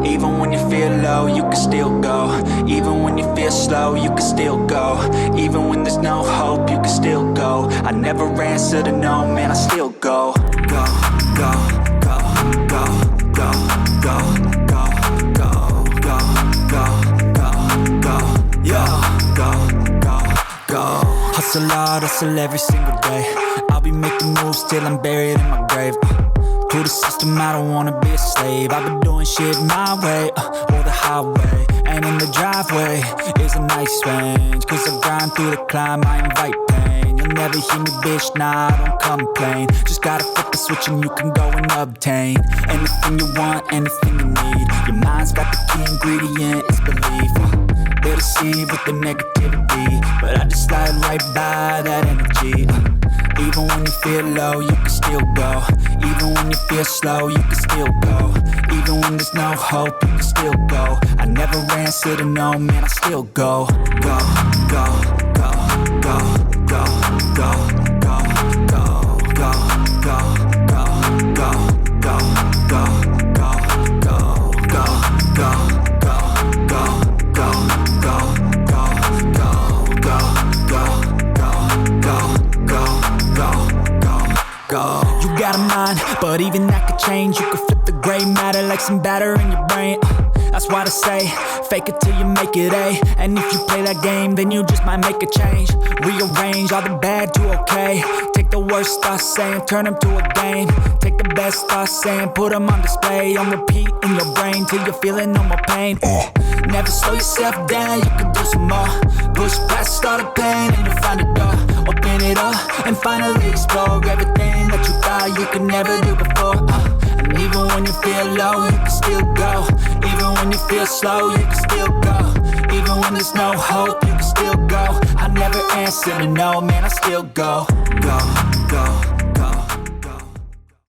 Even when you feel low, you can still go. Even when you feel slow, you can still go. Even when there's no hope, you can still go. I never answer to no, man, I still go. Go, go, go, go, go, go, go, go, go, go, go, go, yo, go, go, go. Hustle hard, hustle every single day. I'll be making moves till I'm buried in my grave. To the system, I don't wanna be a slave. I've been doing shit my way, or the highway. And in the driveway is a nice range. Cause I grind through the climb, I invite pain. You'll never hear me, bitch, nah, I don't complain. Just gotta flip the switch and you can go and obtain anything you want, anything you need. Your mind's got the key ingredient, it's belief. They'll deceive with the negativity, but I just slide right by that energy. Even when you feel low, you can still go. Even when you feel slow, you can still go. Even when there's no hope, you can still go. I never answer to no, man, I still go. Go, go, go, go, go, go, go, go, go, go, go, go, go, go, go, go, go, go. You got a mind, but even that could change. You could flip the gray matter like some batter in your brain. That's why they say, fake it till you make it A. And if you play that game, then you just might make a change. Rearrange all the bad to okay. Take the worst thoughts saying, turn them to a game. Take the best thoughts saying, put them on display. On repeat in your brain till you're feeling no more pain. Never slow yourself down, you can do some more. Push past all the pain and you'll find a door. Open it up and finally explore everything that you thought you could never do before. And even when you feel low, you can still go. Even when you feel slow, you can still go. Even when there's no hope, you can still go. I never answer to no, man, I still go. Go.